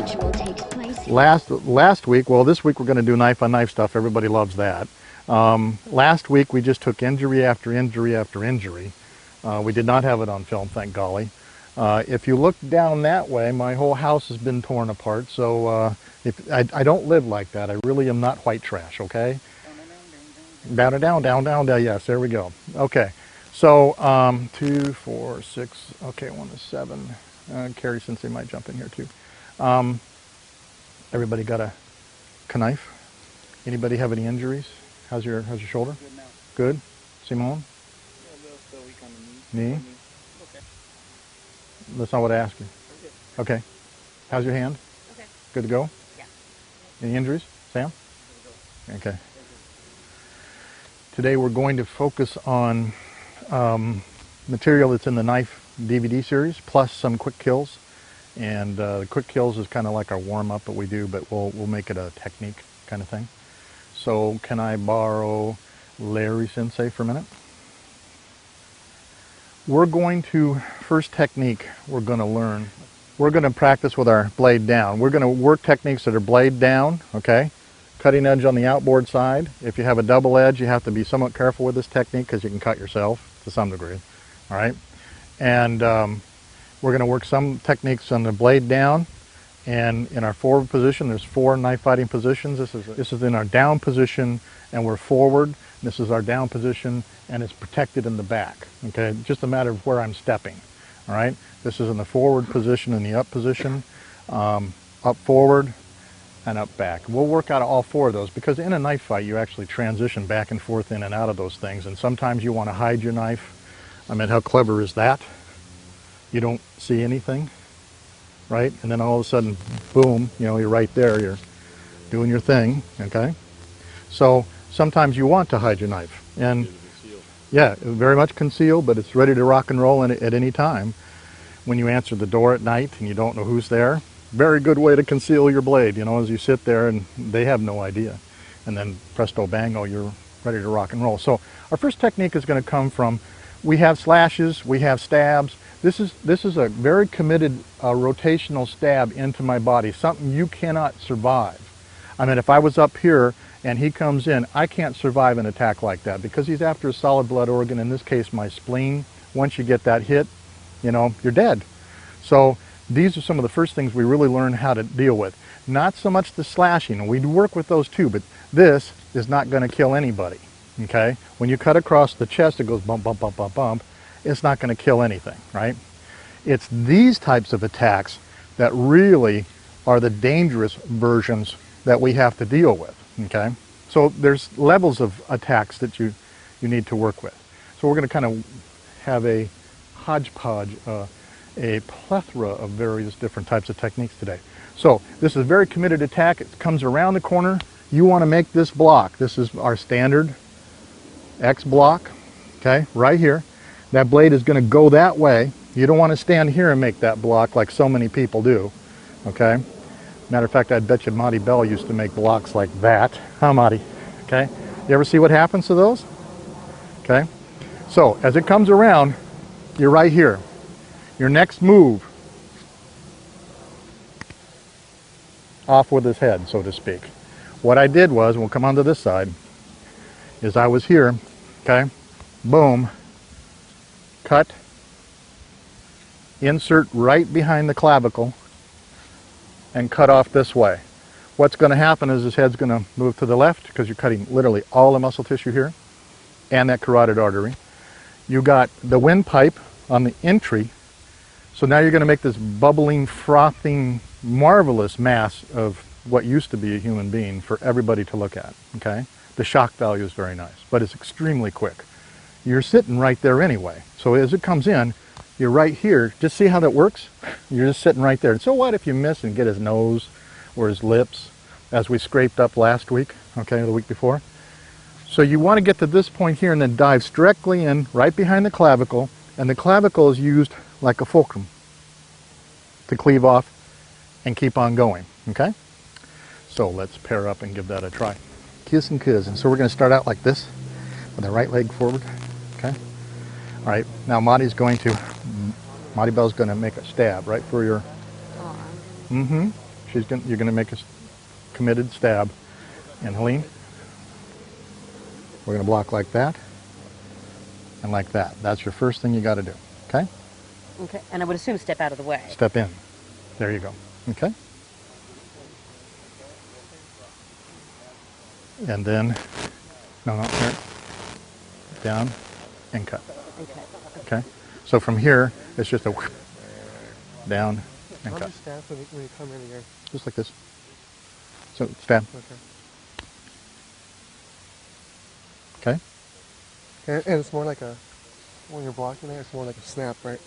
ritual takes place here. Last week, well, this week we're going to do knife on knife stuff. Everybody loves that. Last week we just took injury after injury after injury. We did not have it on film, thank golly. If you look down that way, my whole house has been torn apart. So if I don't live like that. I really am not white trash, okay? Down, down, down, down, down. Yes, there we go. Okay. So 2, 4, 6. Okay, 1 to 7. Carrie Sensei might jump in here too. Everybody got a knife? Anybody have any injuries? How's your shoulder? Good now. Good. Simone? Yeah, a little still weak on the knee. Knee? Okay. That's not what I asked you. Okay. How's your hand? Okay. Good to go? Yeah. Any injuries? Sam? Okay. Today we're going to focus on material that's in the knife DVD series, plus some quick kills. And the quick kills is kind of like our warm-up that we do, but we'll make it a technique kind of thing. So can I borrow Larry Sensei for a minute? We're going to, first technique we're going to learn, we're going to practice with our blade down. We're going to work techniques that are blade down, okay? Cutting edge on the outboard side. If you have a double edge, you have to be somewhat careful with this technique because you can cut yourself to some degree, all right? And we're going to work some techniques on the blade down, and in our forward position, there's 4 knife fighting positions. This is in our down position, and we're forward. This is our down position, and it's protected in the back. Okay, just a matter of where I'm stepping. All right, this is in the forward position and the up position, up forward, and up back. We'll work out all 4 of those because in a knife fight, you actually transition back and forth in and out of those things, and sometimes you want to hide your knife. I mean, how clever is that? You don't see anything, right? And then all of a sudden, boom, you know, you're right there, you're doing your thing, okay? So sometimes you want to hide your knife. And yeah, very much concealed, but it's ready to rock and roll at any time. When you answer the door at night and you don't know who's there, very good way to conceal your blade, you know, as you sit there and they have no idea. And then presto bango, you're ready to rock and roll. So our first technique is going to come from, we have slashes, we have stabs. This is a very committed rotational stab into my body, something you cannot survive. I mean, if I was up here and he comes in, I can't survive an attack like that because he's after a solid blood organ, in this case my spleen. Once you get that hit, you know, you're dead. So these are some of the first things we really learn how to deal with. Not so much the slashing, we work with those too, but this is not going to kill anybody, okay? When you cut across the chest, it goes bump, bump, bump, bump, bump. It's not going to kill anything, right? It's these types of attacks that really are the dangerous versions that we have to deal with, okay? So there's levels of attacks that you need to work with. So we're going to kind of have a hodgepodge, a plethora of various different types of techniques today. So this is a very committed attack. It comes around the corner. You want to make this block. This is our standard X block, okay, right here. That blade is going to go that way. You don't want to stand here and make that block like so many people do, okay? Matter of fact, I bet you Monty Bell used to make blocks like that. Huh, Monty? Okay? You ever see what happens to those? Okay? So, as it comes around, you're right here. Your next move, off with his head, so to speak. What I did was, we'll come onto this side, is I was here, okay? Boom. Cut, insert right behind the clavicle, and cut off this way. What's going to happen is his head's going to move to the left because you're cutting literally all the muscle tissue here and that carotid artery. You got the windpipe on the entry, so now you're going to make this bubbling, frothing, marvelous mass of what used to be a human being for everybody to look at, okay? The shock value is very nice, but it's extremely quick. You're sitting right there anyway. So as it comes in, you're right here. Just see how that works? You're just sitting right there. And so what if you miss and get his nose or his lips, as we scraped up last week, okay, the week before? So you want to get to this point here and then dive directly in, right behind the clavicle, and the clavicle is used like a fulcrum to cleave off and keep on going, okay? So let's pair up and give that a try. Kiss and cousin. So we're going to start out like this, with the right leg forward. Okay. All right. Now Monty Bell's going to make a stab right for your. Mm-hmm. you're gonna make a committed stab. And Helene, we're gonna block like that and like that. That's your first thing you got to do. Okay? Okay. And I would assume step out of the way. Step in. There you go. Okay? And then, no, here, down and cut. Okay. Okay? So from here, it's just a whoop, down and How do cut. you stab when you come in here? Just like this. So stab. Okay. Okay? And it's more like when you're blocking there, it's more like a snap, right?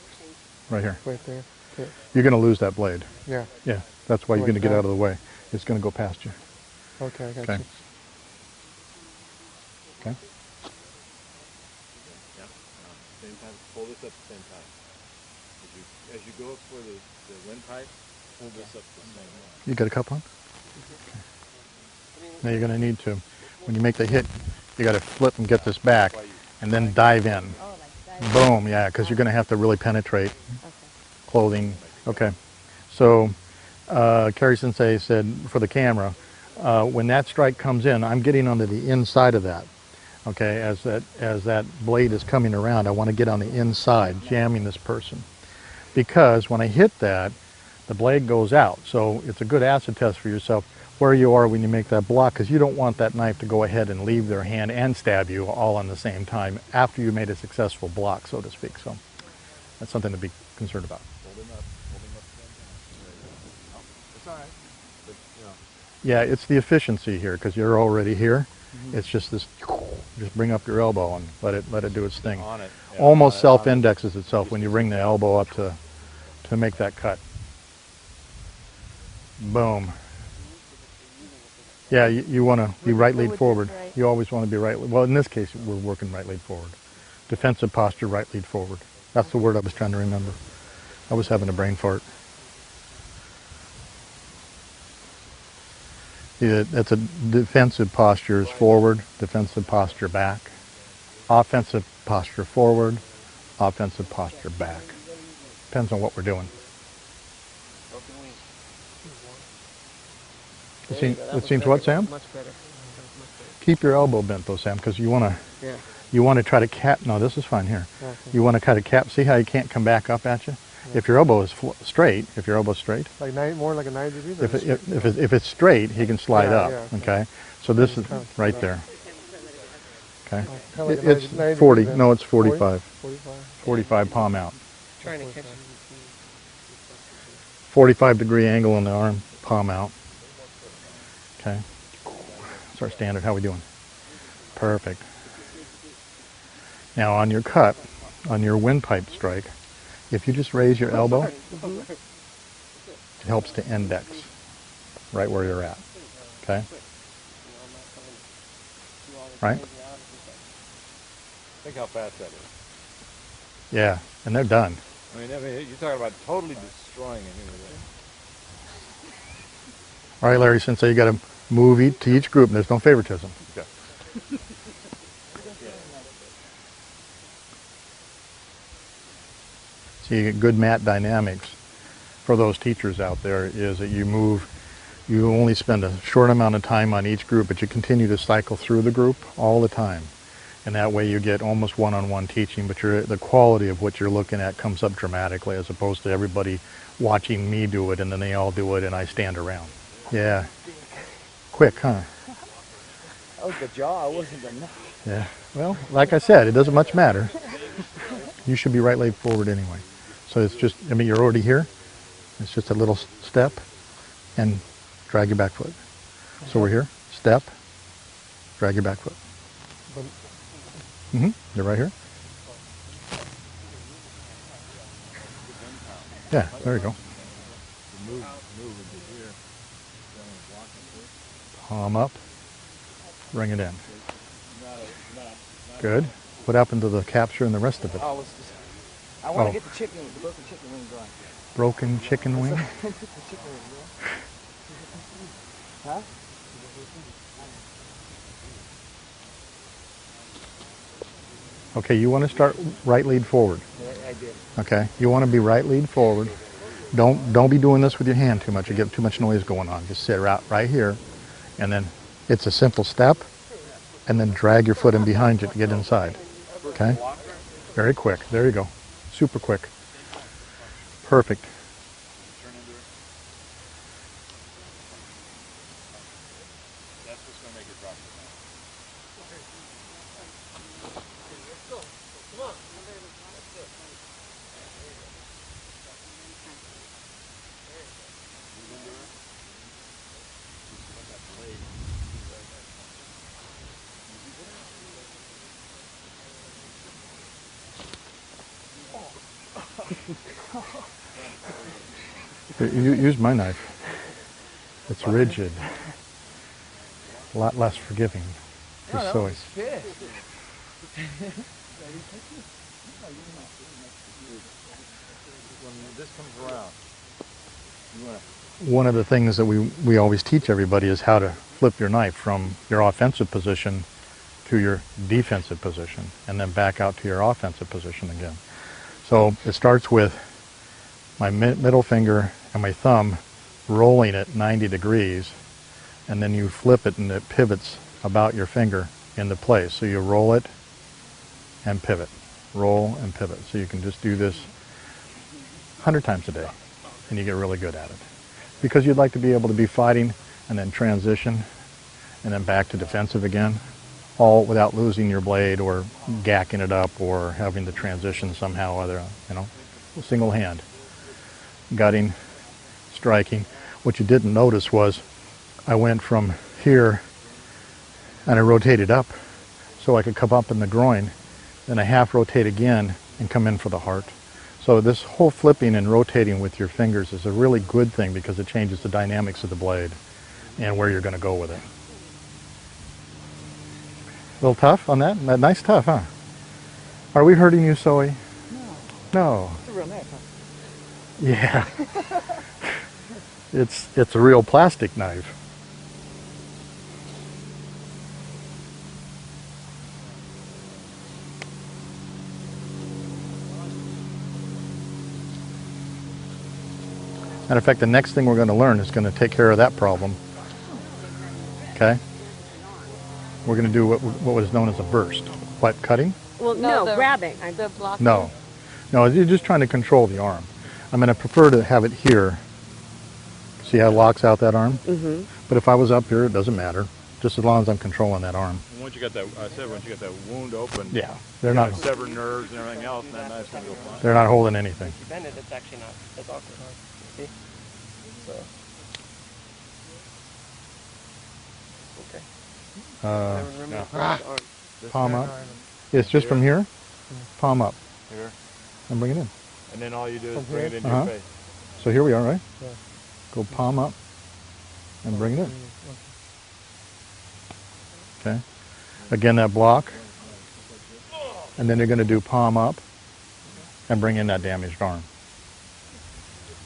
Right here. Right there. Okay. You're going to lose that blade. Yeah. Yeah, that's why you're Like going to get that? out of the way. It's going to go past you. Okay, I got Okay. you. Okay? Yep. Same time. Hold this up at the same time. As you go up for the windpipe, hold this up the same way. You got a cup on? Okay. Now you're going to need to, when you make the hit, you got to flip and get this back and then dive in. Oh, like that. Boom, yeah, because you're going to have to really penetrate clothing. Okay. So Carrie Sensei said for the camera, when that strike comes in, I'm getting onto the inside of that. Okay, as that blade is coming around, I want to get on the inside, jamming this person. Because when I hit that, the blade goes out. So it's a good acid test for yourself where you are when you make that block, because you don't want that knife to go ahead and leave their hand and stab you all on the same time after you made a successful block, so to speak. So that's something to be concerned about. Hold him up. Hold him up. Oh, it's all right. But, you know. Yeah, it's the efficiency here, because you're already here. It's just this, just bring up your elbow and let it do its thing. On it. Yeah, Almost on it. self-indexes itself when you bring the elbow up to make that cut. Boom. Yeah, you want to be right lead forward. You always want to be right. Well, in this case, we're working right lead forward. Defensive posture, right lead forward. That's the word I was trying to remember. I was having a brain fart. Yeah, that's a defensive posture is forward, defensive posture back. Offensive posture forward, offensive posture back. Depends on what we're doing. Broken wing. It seems what, Sam? Much better. Keep your elbow bent though, Sam, because you want to try to cap. No, this is fine here. Okay. You want to kind of cap. See how you can't come back up at you? If your elbow is straight, Like more like a 90 degrees. if it's straight, he can slide up. yeah. Okay, so this is Kind of right slide there. Okay, Kinda like a it's 90 40. degrees, No, it's 40? 45. 45. 45 palm out. Trying to catch him. 45-degree angle on the arm, palm out. Okay, that's our standard. How we doing? Perfect. Now on your cut, on your windpipe strike, if you just raise your elbow, it helps to index right where you're at. Okay? Right? Think how fast that is. Yeah, and they're done. I mean, you're talking about totally destroying it. All right, Larry, Sensei, you got to move to each group, and there's no favoritism. Okay. So you get good mat dynamics for those teachers out there is that you only spend a short amount of time on each group, but you continue to cycle through the group all the time. And that way you get almost one-on-one teaching, but the quality of what you're looking at comes up dramatically as opposed to everybody watching me do it and then they all do it and I stand around. Yeah. Quick, huh? That was the jaw. It wasn't the neck. Yeah. Well, like I said, it doesn't much matter. You should be right leg forward anyway. So it's just, I mean, you're already here. It's just a little step and drag your back foot. So we're here, step, drag your back foot. You're right here. Yeah, there you go. Palm up, bring it in. Good. What happened to the capture and the rest of it? Oh, I want to Oh. get the broken chicken wing going. Broken chicken wing? The chicken wing, yeah. Huh? Okay, you want to start right lead forward. Yeah, I did. Okay, you want to be right lead forward. Don't be doing this with your hand too much. You get too much noise going on. Just sit right here, and then it's a simple step, and then drag your foot in behind you to get inside. Okay? Very quick. There you go. Super quick. Perfect. That's what's going to make it drop. Use my knife. It's rigid. A lot less forgiving. For soy. When this comes around, you want to... One of the things that we always teach everybody is how to flip your knife from your offensive position to your defensive position, and then back out to your offensive position again. So it starts with my middle finger and my thumb rolling it 90 degrees, and then you flip it and it pivots about your finger into place. So you roll it and pivot, roll and pivot. So you can just do this 100 times a day, and you get really good at it. Because you'd like to be able to be fighting and then transition and then back to defensive again, all without losing your blade or gacking it up or having to transition somehow or other, single hand. Gutting, striking. What you didn't notice was I went from here and I rotated up so I could come up in the groin, then I half rotate again and come in for the heart. So this whole flipping and rotating with your fingers is a really good thing because it changes the dynamics of the blade and where you're going to go with it. A little tough on that? Nice tough, huh? Are we hurting you, Zoe? No. It's a real knife, huh? Yeah. It's a real plastic knife. Matter of fact, the next thing we're going to learn is going to take care of that problem. Okay? We're going to do what was known as a burst. What, cutting? Well, no, grabbing. The blocking. No. No, you're just trying to control the arm. I'm going to prefer to have it here. See how it locks out that arm? Mm-hmm. But if I was up here, it doesn't matter. Just as long as I'm controlling that arm. And once you got that, once you got that wound open, Yeah, they're you not. got severed nerves and everything else, and that knife's going to go fine. They're not holding anything. If you bend it, it's actually not as awkward. See? So. Okay. This Palm there, up. It's just from here. Palm up here, and bring it in. and then all you do is From bring it here? into your face. So here we are, right? Yeah. Go palm up and bring it in. Okay. Again, that block. And then you're going to do palm up and bring in that damaged arm.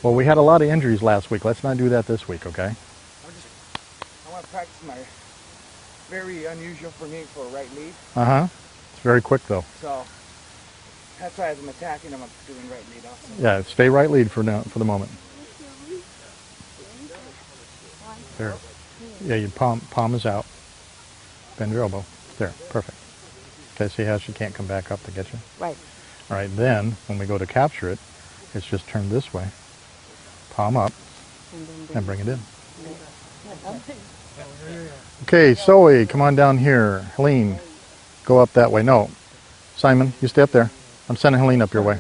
Well, we had a lot of injuries last week. Let's not do that this week, okay? I want to practice my very unusual for me for a right lead. Uh-huh. It's very quick, though. So that's why as I'm attacking, I'm doing right lead also. Yeah, stay right lead for now, for the moment. There. Yeah, your palm is out. Bend your elbow. There, perfect. Okay, see how she can't come back up to get you? Right. All right, then, when we go to capture it, it's just turned this way. Palm up, and bring it in. Okay, Zoe, come on down here. Helene, go up that way. No, Simon, you stay up there. I'm sending Helene up your way.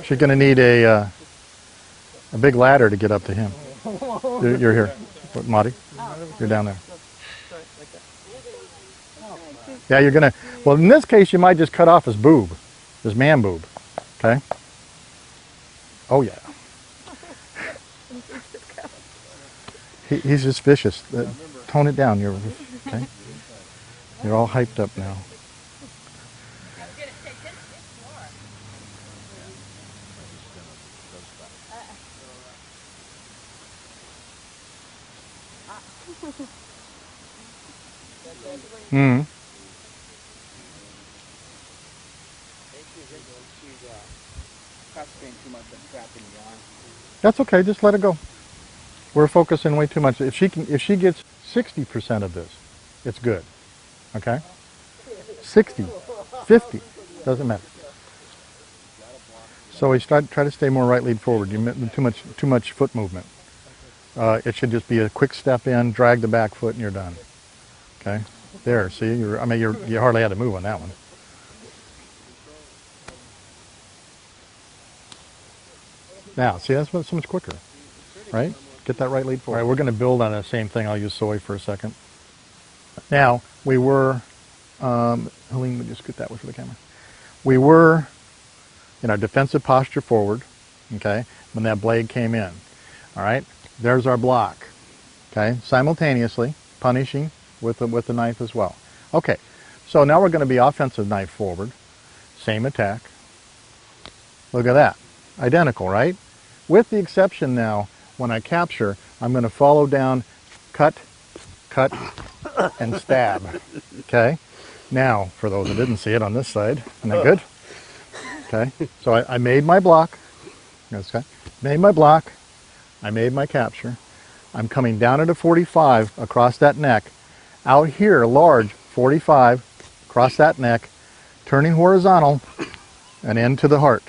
She's going to need a big ladder to get up to him. You're here. What, Marty? You're down there. Yeah, you're going to... Well, in this case, you might just cut off his boob. His man boob. Okay? Oh, yeah. He's just vicious. Tone it down. Okay? You're all hyped up now. Hmm. She's concentrating too much on trapping the arm. That's okay, just let it go. We're focusing way too much. If she gets 60% of this, it's good. Okay? 60, 50, doesn't matter. So we try to stay more right lead forward. Too much foot movement. It should just be a quick step in, drag the back foot, and you're done. Okay? There, see, you hardly had to move on that one. Now, see, that's so much quicker, right? Get that right lead forward. All right, we're going to build on the same thing. I'll use soy for a second. Now, we were, Helene, would you scoot that way for the camera? We were in our defensive posture forward, okay, when that blade came in. All right, there's our block, okay, simultaneously punishing with the knife as well. Okay, so now we're going to be offensive knife forward, same attack. Look at that, identical, right? With the exception now, when I capture, I'm going to follow down, cut, and stab, okay? Now, for those that didn't see it on this side, isn't that good? Okay, so I made my block, okay, made my block, I made my capture. I'm coming down at a 45 across that neck. Out here, large, 45, across that neck, turning horizontal, and into the heart.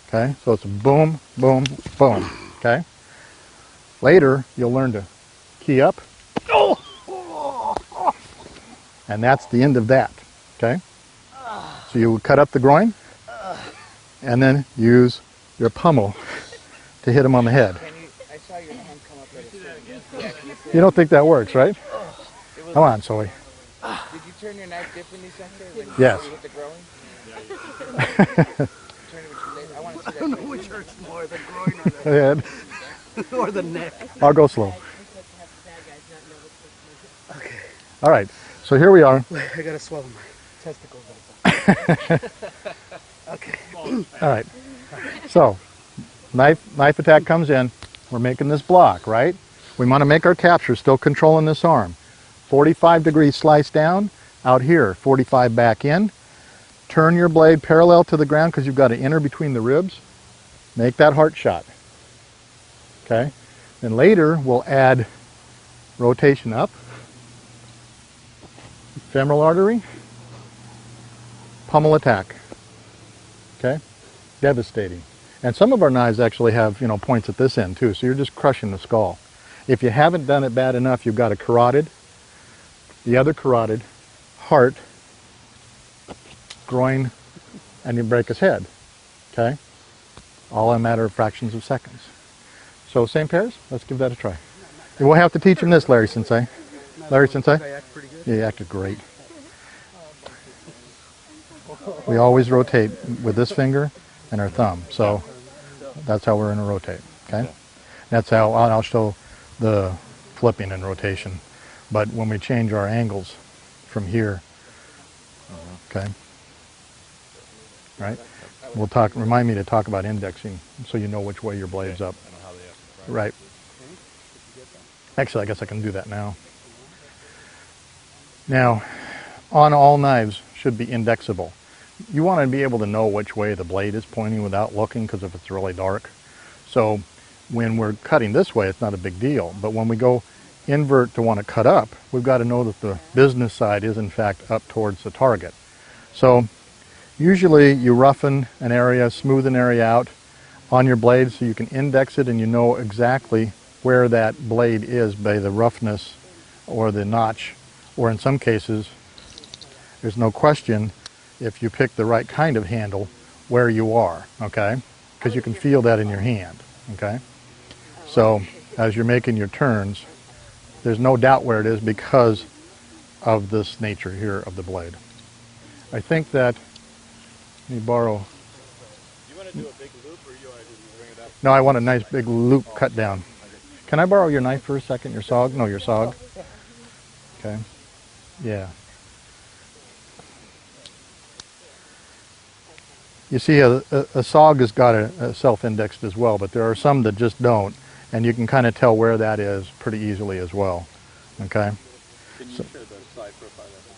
Okay, so it's boom, boom, boom, okay? Later, you'll learn to key up, and that's the end of that, okay? So you would cut up the groin, and then use your pummel to hit him on the head. I saw your hand come up at a certain. Yeah, You don't think that works, right? Come on, Soy. Did you turn your knife differently, Sensei? When Yes. you hit the groin? Turn it with your leg. I want to see that. I don't know which hurts more, the groin or The head. or the neck. I'll go slow. Okay. All right, so here we are. I gotta swallow my testicles. Okay. All right, so knife attack comes in. We're making this block, right? We want to make our capture, still controlling this arm. 45 degrees slice down, out here, 45 back in. Turn your blade parallel to the ground because you've got an inner between the ribs. Make that heart shot. Okay? Then later, we'll add rotation up, femoral artery, pummel attack. Okay? Devastating. And some of our knives actually have, points at this end too, so you're just crushing the skull. If you haven't done it bad enough, you've got a carotid, the other carotid, heart, groin, and you break his head. Okay? All in a matter of fractions of seconds. So same pairs? Let's give that a try. We'll have to teach him this, Larry Sensei. Larry Sensei? I act pretty good. Yeah, you acted great. We always rotate with this finger and our thumb. So that's how we're going to rotate. Okay? That's how I'll show the flipping and rotation. But when we change our angles from here, okay? Right? We'll talk. Remind me to talk about indexing so you know which way your blade's up. Right. Actually, I guess I can do that now. Now, on all knives should be indexable. You want to be able to know which way the blade is pointing without looking, because if it's really dark. So when we're cutting this way, it's not a big deal. But when we go invert to want to cut up, we've got to know that the business side is in fact up towards the target. So usually you roughen an area, smooth an area out on your blade so you can index it and you know exactly where that blade is by the roughness or the notch, or in some cases, there's no question if you pick the right kind of handle where you are, okay? Because you can feel that in your hand, okay? So as you're making your turns, there's no doubt where it is because of this nature here of the blade. I think that, let me borrow. You want to do a big loop or you want to just bring it up? No, I want a nice big loop cut down. Can I borrow your knife for a second? Your SOG? No, your SOG. Okay. Yeah. You see, a SOG has got a self-indexed as well, but there are some that just don't, and you can kind of tell where that is pretty easily as well. Okay. Can you show the slide profile of it?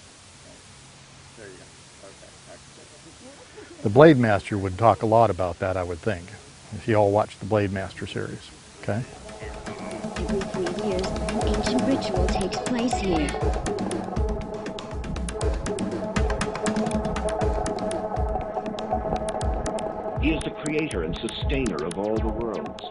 There you go. Okay. Excellent. The Blade Master would talk a lot about that, I would think. if you all watch the Blade Master series. Okay. Every 3 years, an ancient ritual takes place here. He is the creator and sustainer of all the worlds.